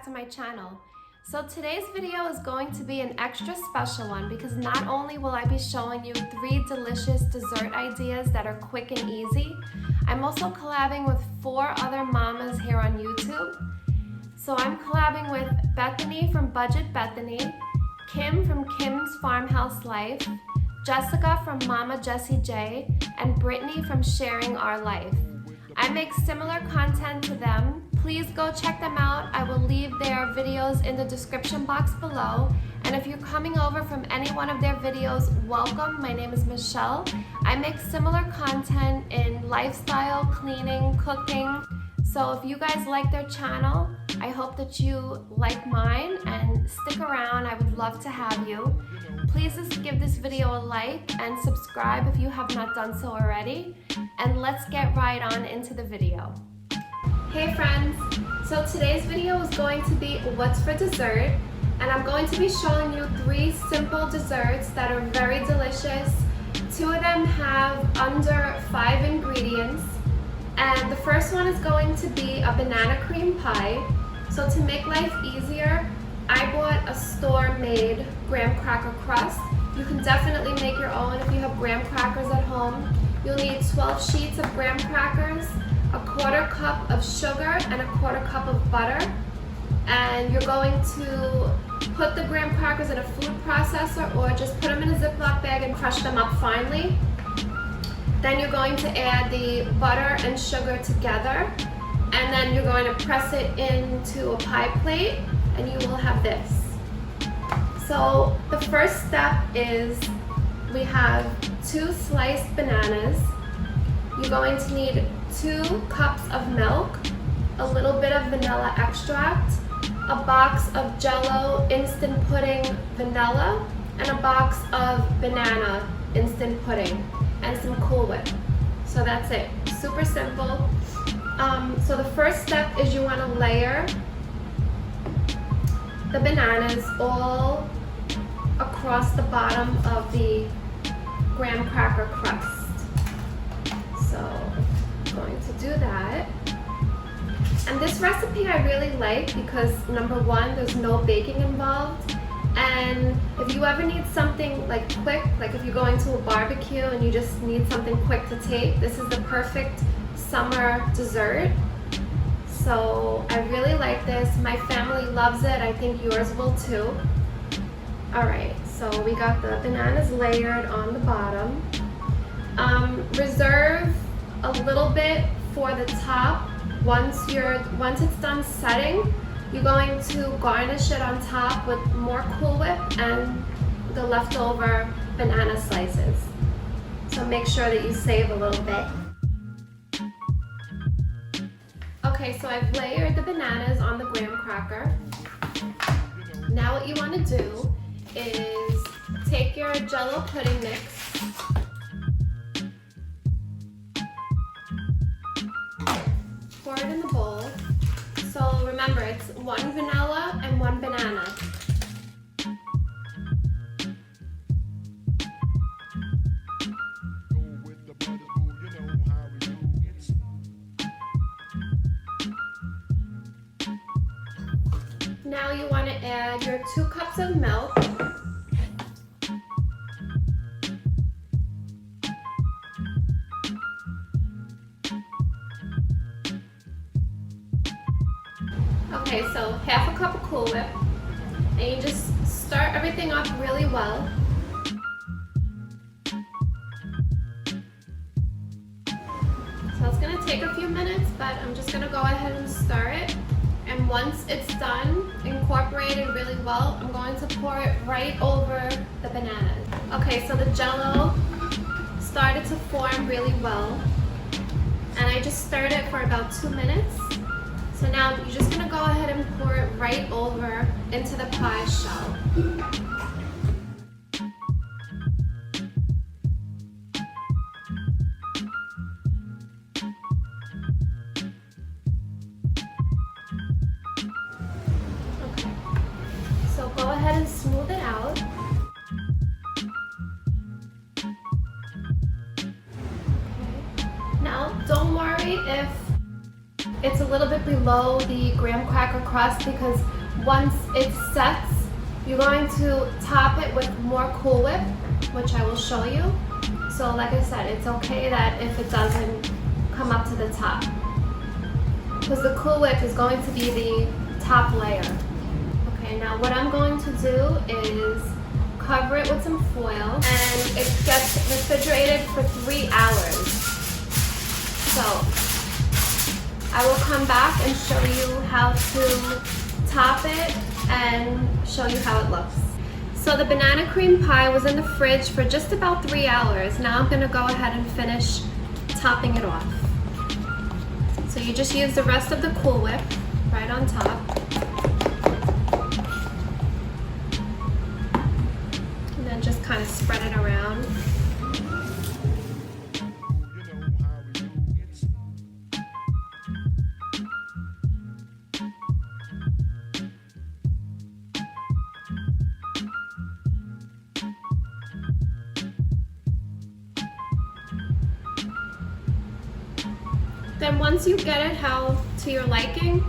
to my channel. So today's video is going to be an extra special one because not only will I be showing you 3 delicious dessert ideas that are quick and easy, I'm also collabing with 4 other mamas here on YouTube. So I'm collabing with Bethany from Budget Bethany, Kim from Kim's Farmhouse Life, Jessica from Mama Jessie J, and Brittany from Sharing Our Life. I make similar content to them. Please go check them out. I will leave their videos in the description box below. And if you're coming over from any one of their videos, welcome. My name is Michelle. I make similar content in lifestyle, cleaning, cooking. So if you guys like their channel, I hope that you like mine and stick around. I would love to have you. Please just give this video a like and subscribe if you have not done so already. And let's get right on into the video. Hey friends, so today's video is going to be what's for dessert, and I'm going to be showing you 3 simple desserts that are very delicious. 2 of them have under 5 ingredients, and the first one is going to be a banana cream pie. So to make life easier, I bought a store-made graham cracker crust. You can definitely make your own if you have graham crackers at home. You'll need 12 sheets of graham crackers, a 1/4 cup of sugar, and a 1/4 cup of butter. And you're going to put the graham crackers in a food processor or just put them in a Ziploc bag and crush them up finely. Then you're going to add the butter and sugar together, and then you're going to press it into a pie plate, and you will have this. So the first step is we have 2 sliced bananas. You're going to need 2 cups of milk, a little bit of vanilla extract, a box of jello instant pudding vanilla, and a box of banana instant pudding, and some Cool Whip. So that's it, super simple. So the first step is you want to layer the bananas all across the bottom of the graham cracker crust. So I'm going to do that. And this recipe I really like because number 1, there's no baking involved. And if you ever need something like quick, like if you're going to a barbecue and you just need something quick to take, this is the perfect summer dessert. So I really like this. My family loves it. I think yours will too. Alright, so we got the bananas layered on the bottom. Reserve a little bit for the top. Once it's done setting, you're going to garnish it on top with more Cool Whip and the leftover banana slices. So make sure that you save a little bit. Okay, so I've layered the bananas on the graham cracker. Now what you want to do is take your jello pudding mix, pour it in the bowl. So remember, it's 1 vanilla and 1 banana. Now you want to add your 2 cups of milk. Okay, so half a cup of Cool Whip, and you just start everything off really well. So it's going to take a few minutes, but I'm just going to go ahead and stir it. And once it's done, incorporated really well, I'm going to pour it right over the bananas. Okay, so the jello started to form really well, and I just stirred it for about 2 minutes. So now you're just going to go ahead and pour it right over into the pie shell. Okay, so go ahead and smooth it out. Okay. Now don't worry if it's a little bit below the graham cracker crust because Once it sets, you're going to top it with more Cool Whip, which I will show you. So like I said, it's okay that if it doesn't come up to the top, because the Cool Whip is going to be the top layer. Okay, now what I'm going to do is cover it with some foil, and it gets refrigerated for 3 hours. So I will come back and show you how to top it and show you how it looks. So the banana cream pie was in the fridge for just about 3 hours. Now I'm gonna go ahead and finish topping it off. So you just use the rest of the Cool Whip right on top. And then just kind of spread it around. Then once you get it to your liking,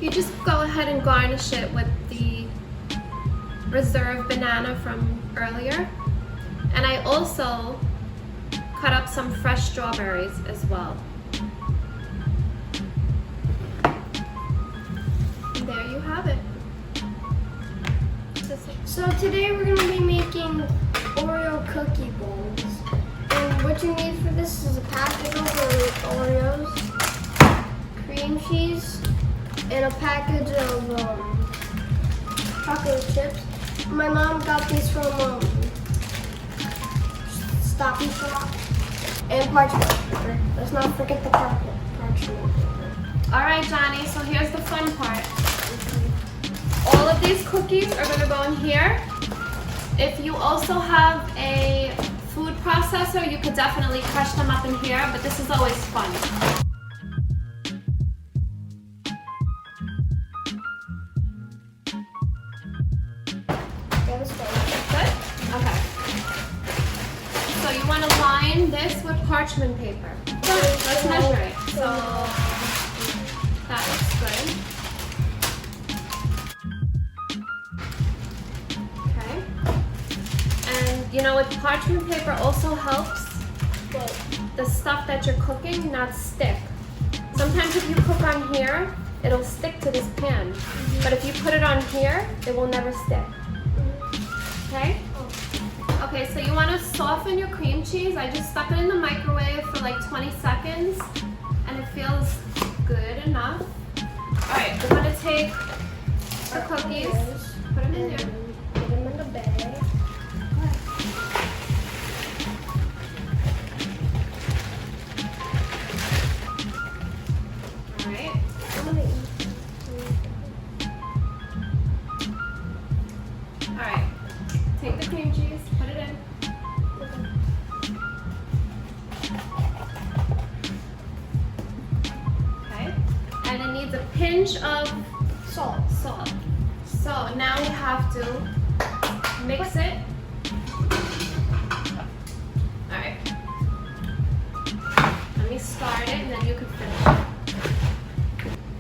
you just go ahead and garnish it with the reserved banana from earlier. And I also cut up some fresh strawberries as well. And there you have it. So today we're going to be making Oreo cookie bowls. And what you need for this is a packet of Oreos, cream cheese, and a package of chocolate chips. My mom got these from Stop and Shop. And parchment paper. Let's not forget the parchment paper. Alright, Johnny, so here's the fun part. All of these cookies are going to go in here. If you also have a food processor, you could definitely crush them up in here, but this is always fun. Good? Okay. So you want to line this with parchment paper. Let's measure it. So that looks good. Okay. And you know, with parchment paper also helps the stuff that you're cooking not stick. Sometimes if you cook on here, it'll stick to this pan. But if you put it on here, it will never stick. Okay? Okay, so you want to soften your cream cheese. I just stuck it in the microwave for like 20 seconds and it feels good enough. Alright, we're going to take the cookies, put them in there. Put them in the bag. Alright. Alright, take the cream cheese, put it in. Okay, and it needs a pinch of salt. So now we have to mix it. Alright. Let me start it and then you can finish it.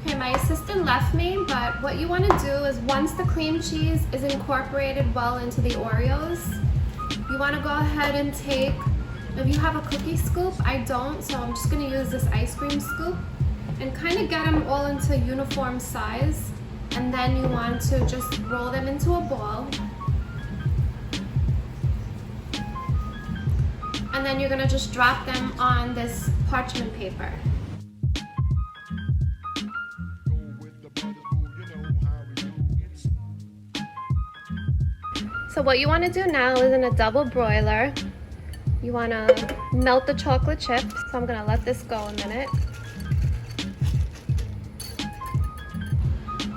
Okay, my assistant left me, but what you want to do is once the cream cheese is incorporated well into the Oreos, you want to go ahead and take, if you have a cookie scoop, I don't, so I'm just going to use this ice cream scoop and kind of get them all into uniform size, and then you want to just roll them into a ball. And then you're going to just drop them on this parchment paper. So what you want to do now is in a double broiler, you want to melt the chocolate chips. So I'm going to let this go a minute.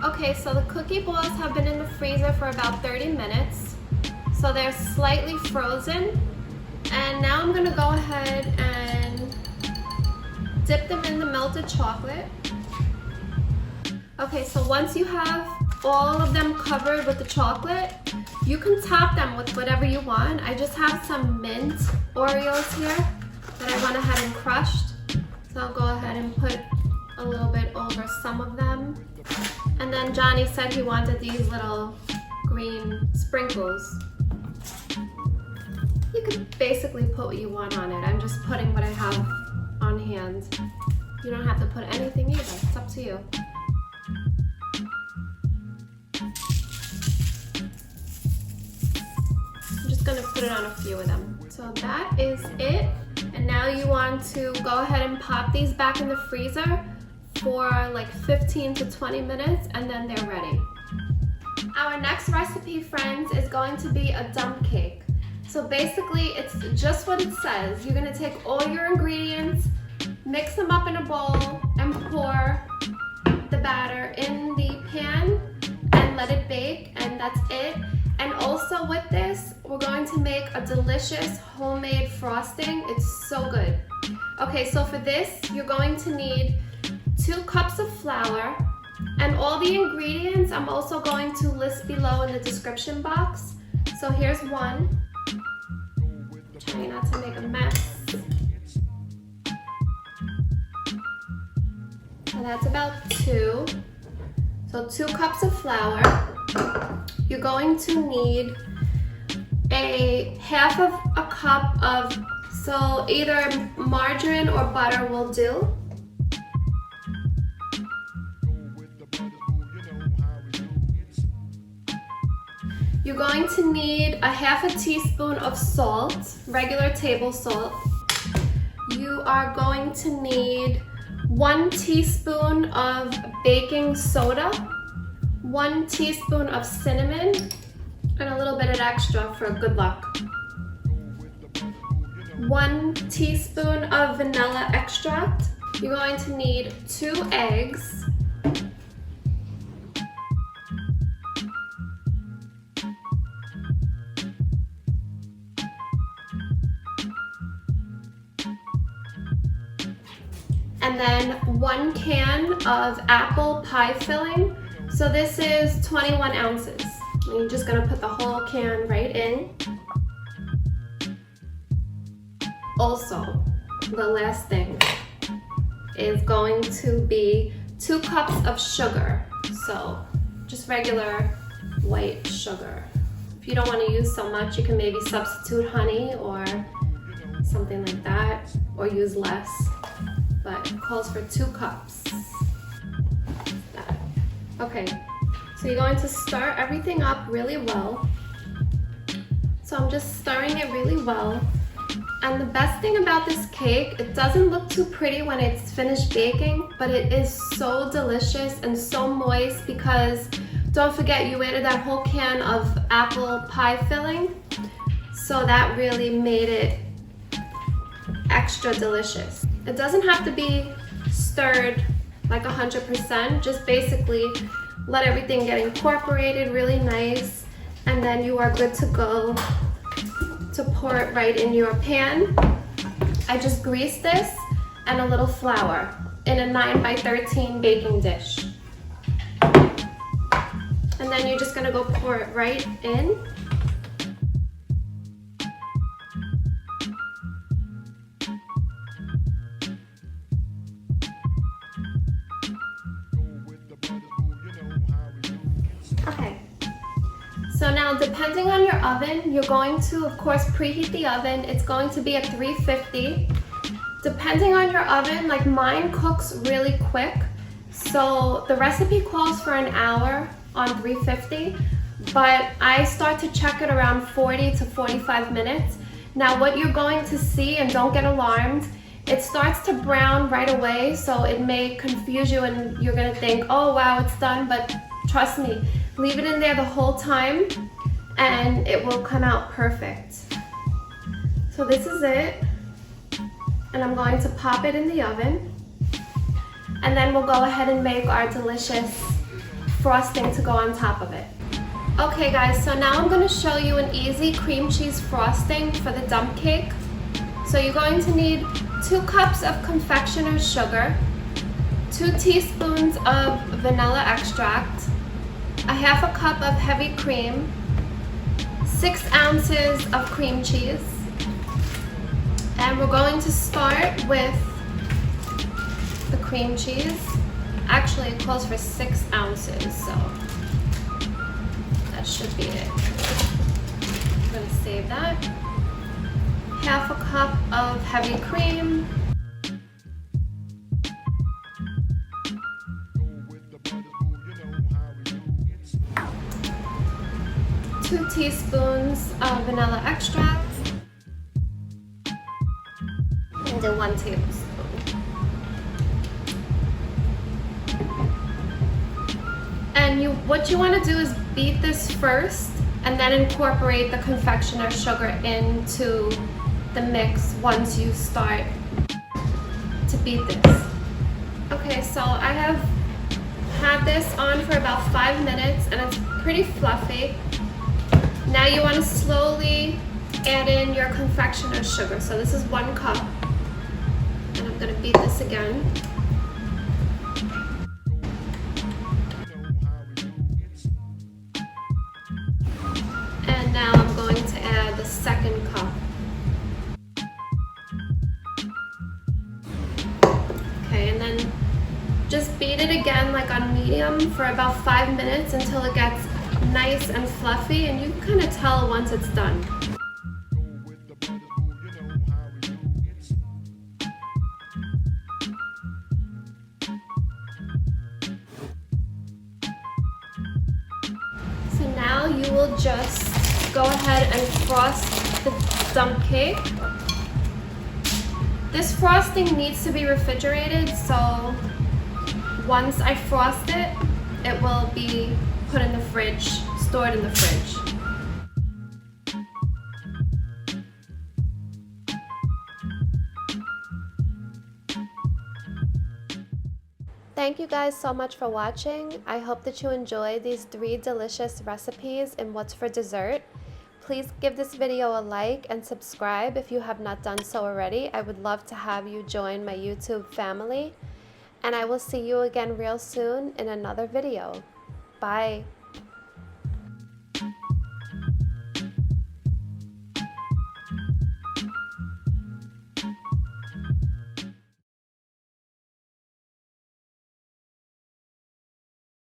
Okay, so the cookie balls have been in the freezer for about 30 minutes. So they're slightly frozen. And now I'm going to go ahead and dip them in the melted chocolate. Okay, so once you have all of them covered with the chocolate, you can top them with whatever you want. I just have some mint Oreos here that I went ahead and crushed. So I'll go ahead and put a little bit over some of them. And then Johnny said he wanted these little green sprinkles. You could basically put what you want on it. I'm just putting what I have on hand. You don't have to put anything either. It's up to you. I'm just gonna put it on a few of them. So that is it. And now you want to go ahead and pop these back in the freezer for like 15 to 20 minutes, and then they're ready. Our next recipe, friends, is going to be a dump cake. So basically, it's just what it says. You're gonna take all your ingredients, mix them up in a bowl, and pour the batter in the pan and let it bake, and that's it. And also with this, we're going to make a delicious homemade frosting. It's so good. Okay, so for this, you're going to need 2 cups of flour, and all the ingredients I'm also going to list below in the description box. So here's one. Trying not to make a mess. So that's about 2. So 2 cups of flour. You're going to need a half of a cup of, so either margarine or butter will do. You're going to need a half a teaspoon of salt, regular table salt. You are going to need 1 teaspoon of baking soda, 1 teaspoon of cinnamon, and a little bit of extra for good luck. 1 teaspoon of vanilla extract. You're going to need 2 eggs. And then 1 can of apple pie filling. So this is 21 ounces. And you're just gonna put the whole can right in. Also, the last thing is going to be 2 cups of sugar. So just regular white sugar. If you don't want to use so much, you can maybe substitute honey or something like that, or use less. But it calls for 2 cups. Okay, so you're going to stir everything up really well. So I'm just stirring it really well. And the best thing about this cake, it doesn't look too pretty when it's finished baking, but it is so delicious and so moist because don't forget you added that whole can of apple pie filling. So that really made it extra delicious. It doesn't have to be stirred like 100%, just basically let everything get incorporated really nice, and then you are good to go to pour it right in your pan. I just greased this and a little flour in a 9 by 13 baking dish. And then you're just gonna go pour it right in. Okay, so now depending on your oven, you're going to, of course, preheat the oven. It's going to be at 350. Depending on your oven, like mine cooks really quick. So the recipe calls for an hour on 350, but I start to check it around 40 to 45 minutes. Now what you're going to see, and don't get alarmed, it starts to brown right away, so it may confuse you and you're gonna think, oh wow, it's done, but trust me, leave it in there the whole time and it will come out perfect. So this is it, and I'm going to pop it in the oven, and then we'll go ahead and make our delicious frosting to go on top of it. Okay guys, so now I'm going to show you an easy cream cheese frosting for the dump cake. So you're going to need 2 cups of confectioner's sugar, 2 teaspoons of vanilla extract, a half a cup of heavy cream, 6 ounces of cream cheese, and we're going to start with the cream cheese. Actually, it calls for 6 ounces, so that should be it. I'm gonna save that. Half a cup of heavy cream. 2 teaspoons of vanilla extract. And then 1 tablespoon. And what you want to do is beat this first and then incorporate the confectioner sugar into the mix once you start to beat this. Okay, so I have had this on for about 5 minutes and it's pretty fluffy. Now you want to slowly add in your confectioner sugar. So this is 1 cup. And I'm going to beat this again. And now I'm going to add the 2nd cup. Okay, and then just beat it again like on medium for about 5 minutes until it gets nice and fluffy, and you can kind of tell once it's done. So now you will just go ahead and frost the dump cake. This frosting needs to be refrigerated, so once I frost it, it will be put in the fridge, stored in the fridge. Thank you guys so much for watching. I hope that you enjoyed these 3 delicious recipes in What's for Dessert. Please give this video a like and subscribe if you have not done so already. I would love to have you join my YouTube family. And I will see you again real soon in another video. Bye.